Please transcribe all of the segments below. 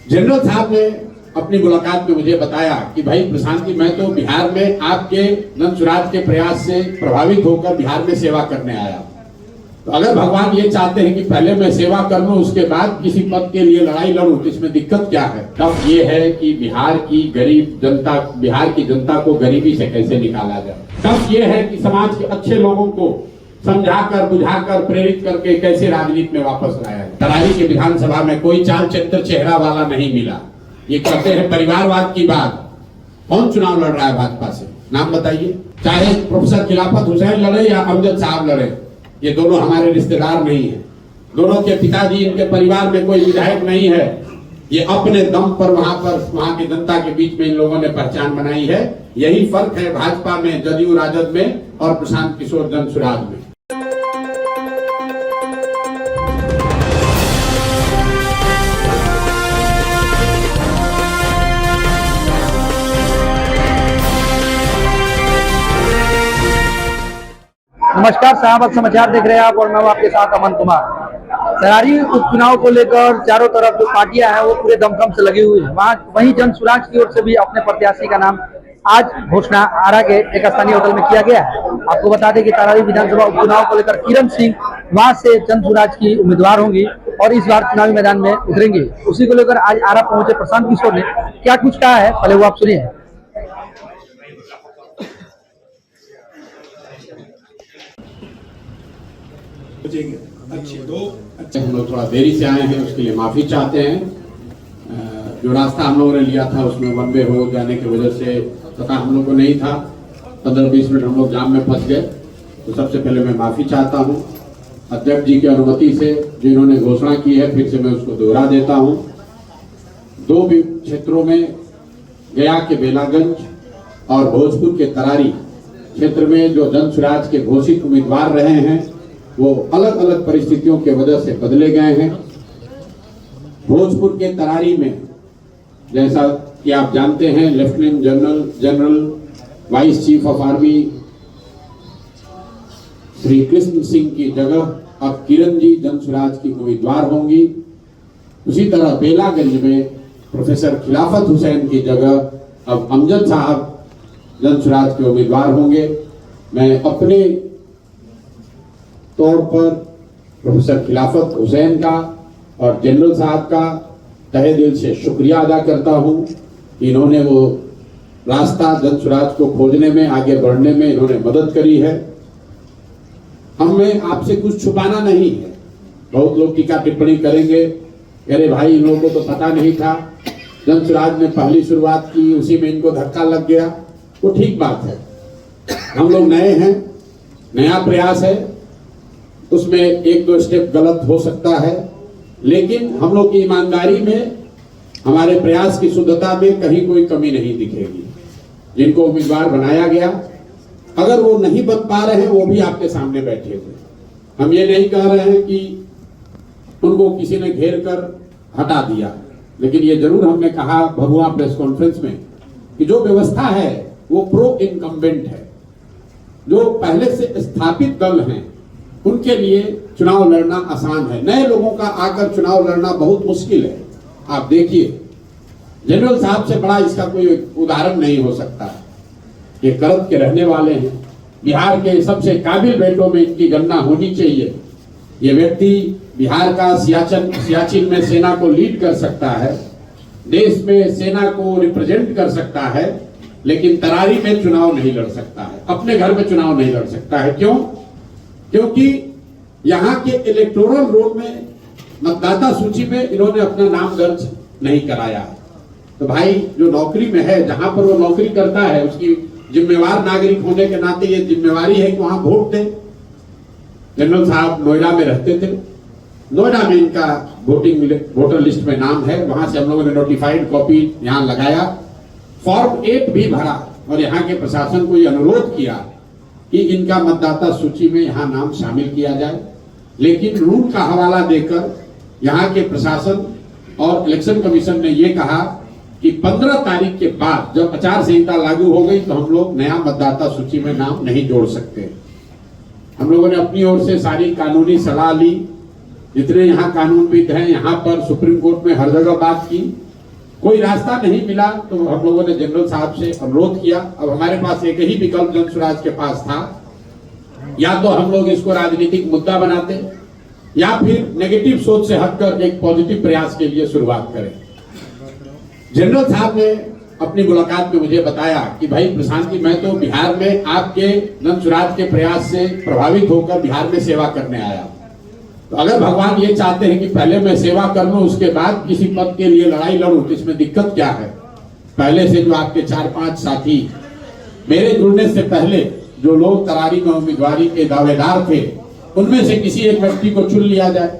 General साहब ने अपनी मुलाकात में मुझे बताया कि भाई प्रशांत जी, मैं तो बिहार में आपके नंद सुराज के प्रयास से प्रभावित होकर बिहार में सेवा करने आया। तो अगर भगवान ये चाहते हैं कि पहले मैं सेवा कर लूं, उसके बाद किसी पद के लिए लड़ाई लड़ूं, तो इसमें दिक्कत क्या है? तब ये है कि बिहार की गरीब जनता, बिहार की जनता को गरीबी से कैसे निकाला जाए। तब ये है कि समाज के अच्छे लोगों को समझाकर, बुझाकर, प्रेरित करके कैसे राजनीति में वापस लाया जाए। तरारी के विधानसभा में कोई चाल चरित्र चेहरा वाला नहीं मिला। ये कहते हैं परिवारवाद की बात। कौन चुनाव लड़ रहा है भाजपा से? नाम बताइए। चाहे प्रोफेसर खिलाफत हुसैन लड़े या अमजद साहब लड़े, ये दोनों हमारे रिश्तेदार नहीं है। दोनों के पिताजी, इनके परिवार में कोई विधायक नहीं है। ये अपने दम पर वहां की जनता के बीच में इन लोगों ने पहचान बनाई है। यही फर्क है भाजपा में, जदयू राजद में और प्रशांत किशोर नंद सुराज में। नमस्कार, शाहबाद समाचार देख रहे हैं आप और मैं आपके साथ अमन कुमार। तरारी उपचुनाव को लेकर चारों तरफ जो पार्टियां हैं वो पूरे दमखम से लगी हुई है। वहीं जन सुराज की ओर से भी अपने प्रत्याशी का नाम आज घोषणा आरा के एक स्थानीय होटल में किया गया है। आपको बता दें कि तरारी विधानसभा उपचुनाव को लेकर किरण सिंह वहां से जन सुराज की उम्मीदवार होंगी और इस बार चुनावी मैदान में उतरेंगे। उसी को लेकर आज आरा पहुंचे प्रशांत किशोर ने क्या कुछ कहा है, पहले वो आप सुनिए। हम लोग थोड़ा देरी से आए हैं, उसके लिए माफी चाहते हैं। जो रास्ता हम लोगों ने लिया था उसमें वन वे हो जाने की वजह से पता हम लोग को नहीं था। 15-20 मिनट हम लोग जाम में फंस गए। तो सबसे पहले मैं माफी चाहता हूं अध्यक्ष जी की अनुमति से, जो इन्होंने घोषणा की है, फिर से मैं उसको दोहरा देता हूं। 2 क्षेत्रों में, गया के बेलागंज और भोजपुर के तरारी क्षेत्र में जो जन सुराज के घोषित उम्मीदवार रहे हैं वो अलग अलग परिस्थितियों के वजह से बदले गए हैं। भोजपुर के तरारी में, जैसा कि आप जानते हैं, lieutenant general vice chief of army Shri Krishna Singh की जगह अब किरण जी जन सुराज की उम्मीदवार होंगी। उसी तरह बेलागंज में प्रोफेसर खिलाफत हुसैन की जगह अब अमजद साहब जन सुराज के उम्मीदवार होंगे। मैं अपने तौर पर प्रोफेसर खिलाफत हुसैन का और जनरल साहब का तहे दिल से शुक्रिया अदा करता हूं कि इन्होंने वो रास्ता जन सुराज को खोजने में, आगे बढ़ने में इन्होंने मदद करी है। हमें आपसे कुछ छुपाना नहीं है। बहुत लोग टीका टिप्पणी करेंगे, अरे भाई इन लोगों को तो पता नहीं था, जन सुराज ने पहली शुरुआत की, उसी में इनको धक्का लग गया। वो ठीक बात है। हम लोग नए हैं, नया प्रयास है, उसमें 1-2 स्टेप गलत हो सकता है, लेकिन हम लोग की ईमानदारी में, हमारे प्रयास की शुद्धता में कहीं कोई कमी नहीं दिखेगी। जिनको उम्मीदवार बनाया गया, अगर वो नहीं बन पा रहे हैं, वो भी आपके सामने बैठे थे। हम ये नहीं कह रहे हैं कि उनको किसी ने घेर कर हटा दिया, लेकिन ये जरूर हमने कहा भगवा प्रेस कॉन्फ्रेंस में कि जो व्यवस्था है वो प्रो इनकम्बेंट है। जो पहले से स्थापित दल हैं उनके लिए चुनाव लड़ना आसान है, नए लोगों का आकर चुनाव लड़ना बहुत मुश्किल है। आप देखिए, जनरल साहब से बड़ा इसका कोई उदाहरण नहीं हो सकता। ये करत के रहने वाले हैं, बिहार के सबसे काबिल बेटों में इनकी गणना होनी चाहिए। ये व्यक्ति बिहार का सियाचिन में सेना को लीड कर सकता है, देश में सेना को रिप्रेजेंट कर सकता है, लेकिन तरारी में चुनाव नहीं लड़ सकता है, अपने घर में चुनाव नहीं लड़ सकता है। क्यों? क्योंकि यहाँ के इलेक्टोरल रोल में, मतदाता सूची में इन्होंने अपना नाम दर्ज नहीं कराया। तो भाई जो नौकरी में है, जहां पर वो नौकरी करता है, उसकी जिम्मेवार नागरिक होने के नाते ये जिम्मेवारी है कि वहां वोट दे। जनरल साहब नोएडा में रहते थे, नोएडा में इनका वोटर लिस्ट में नाम है, वहां से हम लोगों ने नोटिफाइड कॉपी यहाँ लगाया, फॉर्म 8 भी भरा और यहाँ के प्रशासन को ये अनुरोध किया कि इनका मतदाता सूची में यहाँ नाम शामिल किया जाए। लेकिन रूल का हवाला देकर यहाँ के प्रशासन और इलेक्शन कमीशन ने ये कहा कि 15 तारीख के बाद जब आचार संहिता लागू हो गई तो हम लोग नया मतदाता सूची में नाम नहीं जोड़ सकते। हम लोगों ने अपनी ओर से सारी कानूनी सलाह ली, जितने यहाँ कानूनविद हैं यहाँ पर सुप्रीम कोर्ट में हर जगह बात की, कोई रास्ता नहीं मिला तो हम लोगों ने जनरल साहब से अनुरोध किया। अब हमारे पास एक ही विकल्प जन स्वराज के पास था, या तो हम लोग इसको राजनीतिक मुद्दा बनाते या फिर नेगेटिव सोच से हटकर एक पॉजिटिव प्रयास के लिए शुरुआत करें। जनरल साहब ने अपनी मुलाकात में मुझे बताया कि भाई प्रशांत जी, मैं तो बिहार में आपके जन स्वराज के प्रयास से प्रभावित होकर बिहार में सेवा करने आया, तो अगर भगवान ये चाहते हैं कि पहले मैं सेवा कर लूं उसके बाद किसी पद के लिए लड़ाई लड़ूं तो इसमें दिक्कत क्या है। पहले से जो आपके 4-5 साथी, मेरे जुड़ने से पहले जो लोग तरारी में उम्मीदवारी के दावेदार थे, उनमें से किसी एक व्यक्ति को चुन लिया जाए।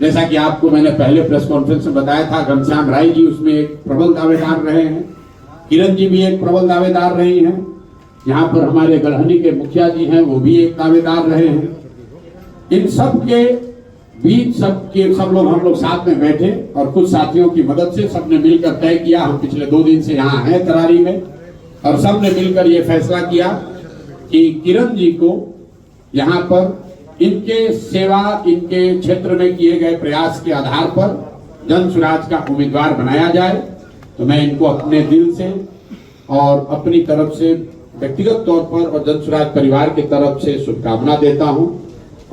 जैसा कि आपको मैंने पहले प्रेस कॉन्फ्रेंस में बताया था, घनश्याम राय जी उसमें एक प्रबल दावेदार रहे हैं, किरण जी भी एक प्रबल दावेदार रही हैं, यहाँ पर हमारे गढ़हनी के मुखिया जी हैं, वो भी एक दावेदार रहे हैं। इन सब के बीच सब लोग हम लोग साथ में बैठे और कुछ साथियों की मदद से सबने मिलकर तय किया। हम पिछले 2 दिन से यहाँ हैं तरारी में, और सबने मिलकर ये फैसला किया कि किरण जी को यहाँ पर इनके सेवा, इनके क्षेत्र में किए गए प्रयास के आधार पर जन स्वराज का उम्मीदवार बनाया जाए। तो मैं इनको अपने दिल से और अपनी तरफ से व्यक्तिगत तौर पर और जन स्वराज परिवार की तरफ से शुभकामना देता हूं।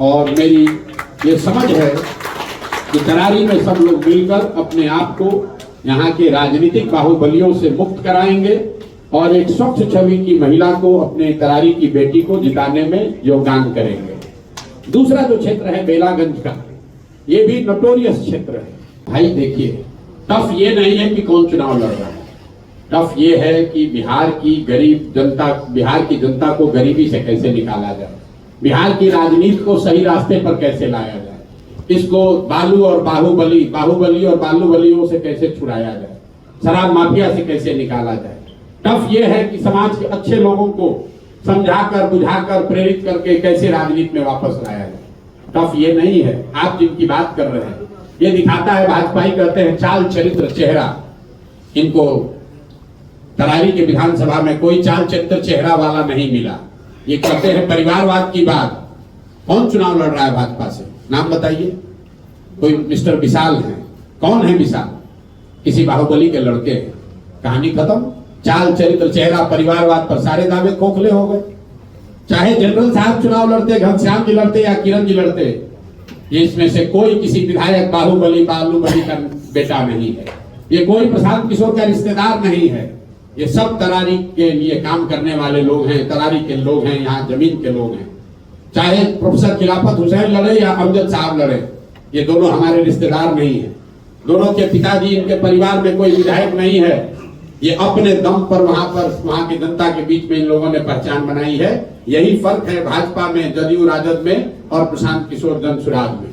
और मेरी ये समझ है कि तरारी में सब लोग मिलकर अपने आप को यहाँ के राजनीतिक बाहुबलियों से मुक्त कराएंगे और एक स्वच्छ छवि की महिला को, अपने तरारी की बेटी को जिताने में योगदान करेंगे। दूसरा जो क्षेत्र है बेलागंज का, ये भी नोटोरियस क्षेत्र है। भाई देखिए, टफ ये नहीं है कि कौन चुनाव लड़ रहा है, टफ ये है कि बिहार की गरीब जनता, बिहार की जनता को गरीबी से कैसे निकाला जाए, बिहार की राजनीति को सही रास्ते पर कैसे लाया जाए, इसको बालू और बाहुबली और बालूबलियों से कैसे छुड़ाया जाए, शराब माफिया से कैसे निकाला जाए। टफ ये है कि समाज के अच्छे लोगों को समझाकर, बुझाकर, प्रेरित करके कैसे राजनीति में वापस लाया जाए। टफ ये नहीं है। आप जिनकी बात कर रहे हैं, ये दिखाता है, भाजपाई कहते हैं चाल चरित्र चेहरा। इनको तरारी के विधानसभा में कोई चाल चरित्र चेहरा वाला नहीं मिला। ये कहते हैं परिवारवाद की बात। कौन चुनाव लड़ रहा है भाजपा से, नाम बताइए। कोई मिस्टर विशाल है, कौन है विशाल? किसी बाहुबली के लड़के हैं, कहानी खत्म। चाल चरित्र चेहरा परिवारवाद पर सारे दावे खोखले हो गए। चाहे जनरल साहब चुनाव लड़ते, घनश्याम जी लड़ते या किरण जी लड़ते, इसमें से कोई किसी विधायक बालूबली का बेटा नहीं है। ये कोई प्रशांत किशोर का रिश्तेदार नहीं है। ये सब तरारी के लिए काम करने वाले लोग हैं, तरारी के लोग हैं, यहाँ जमीन के लोग हैं। चाहे प्रोफेसर खिलाफत हुसैन लड़े या अमजद साहब लड़े, ये दोनों हमारे रिश्तेदार नहीं है। दोनों के पिताजी, इनके परिवार में कोई विधायक नहीं है। ये अपने दम पर वहां की जनता के बीच में इन लोगों ने पहचान बनाई है। यही फर्क है भाजपा में, जदयू राजद में और प्रशांत किशोर जन स्वराज में।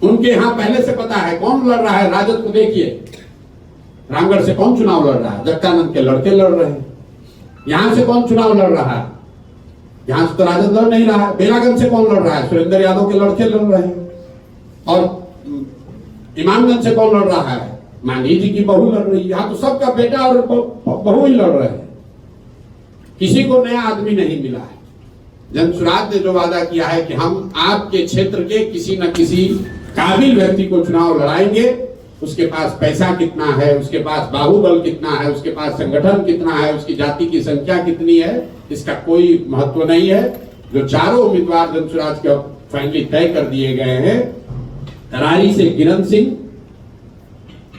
उनके यहाँ पहले से पता है कौन लड़ रहा है। राजद को देखिए, रामगढ़ से कौन चुनाव लड़ रहा है? जगदानंद के लड़के लड़ रहे हैं। यहां से कौन चुनाव लड़ रहा है? यहां से तो राजद लड़ नहीं रहा है। बेलागंज से कौन लड़ रहा है? सुरेंद्र यादव के लड़के लड़ रहे हैं। और इमामगंज से कौन लड़ रहा है? मांझी जी की बहू लड़ रही है। यहाँ तो सबका बेटा और बहू ही लड़ रहे हैं। किसी को नया आदमी नहीं मिला है। जन स्वराज ने जो वादा किया है कि हम आपके क्षेत्र के किसी न किसी काबिल व्यक्ति को चुनाव लड़ाएंगे, उसके पास पैसा कितना है, उसके पास बाहुबल कितना है, उसके पास संगठन कितना है, उसकी जाति की संख्या कितनी है, इसका कोई महत्व नहीं है। जो चारों उम्मीदवार जन स्वराज के फाइनली तय कर दिए गए हैं, तरारी से किरण सिंह,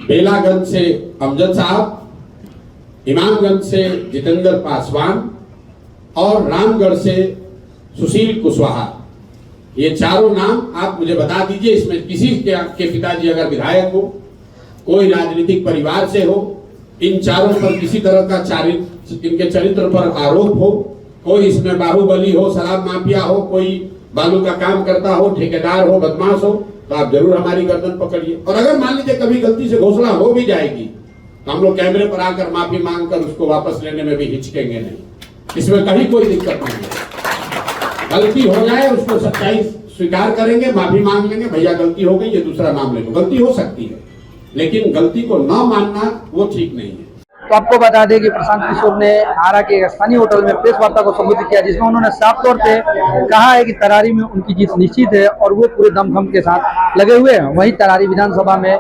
बेलागंज से अमजद साहब, इमामगंज से जितेंद्र पासवान और रामगढ़ से सुशील कुशवाहा। ये चारों नाम आप मुझे बता दीजिए। इसमें किसी के पिताजी अगर विधायक हो, कोई राजनीतिक परिवार से हो, इन चारों पर किसी तरह का इनके चरित्र पर आरोप हो, कोई इसमें बाहुबली हो, शराब माफिया हो, कोई बालू का काम करता हो, ठेकेदार हो, बदमाश हो, तो आप जरूर हमारी गर्दन पकड़िए। और अगर मान लीजिए कभी गलती से घोषणा हो भी जाएगी तो हम लोग कैमरे पर आकर माफी मांगकर उसको वापस लेने में भी हिचकेंगे नहीं। इसमें कहीं कोई दिक्कत नहीं है। गलती हो जाए उसको सच्चाई स्वीकार करेंगे, माफी मांग लेंगे, भैया गलती हो गई, ये दूसरा नाम ले लो। गलती हो सकती है, लेकिन गलती को न मानना वो ठीक नहीं है। तो आपको बता दें कि प्रशांत किशोर ने आरा के स्थानीय होटल में प्रेस वार्ता को संबोधित किया, जिसमें उन्होंने साफ तौर पे कहा है कि तरारी में उनकी जीत निश्चित है और वो पूरे दमखम के साथ लगे हुए हैं। वहीं तरारी विधानसभा में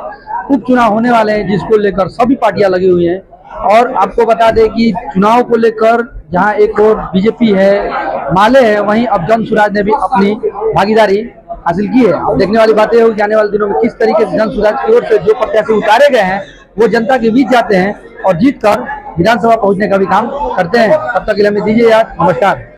उपचुनाव होने वाले हैं जिसको लेकर सभी पार्टियां लगी हुई हैं। और आपको बता दें कि चुनाव को लेकर जहां एक और बीजेपी है, माले है, वहीं अब जन स्वराज ने भी अपनी भागीदारी हासिल की है। अब देखने वाली बातें होगी कि आने वाले दिनों में किस तरीके से जन स्वराज की ओर से जो प्रत्याशी उतारे गए हैं वो जनता के बीच जाते हैं और जीतकर विधानसभा पहुंचने का भी काम करते हैं। तब तक के लिए हमें दीजिए याद, नमस्कार।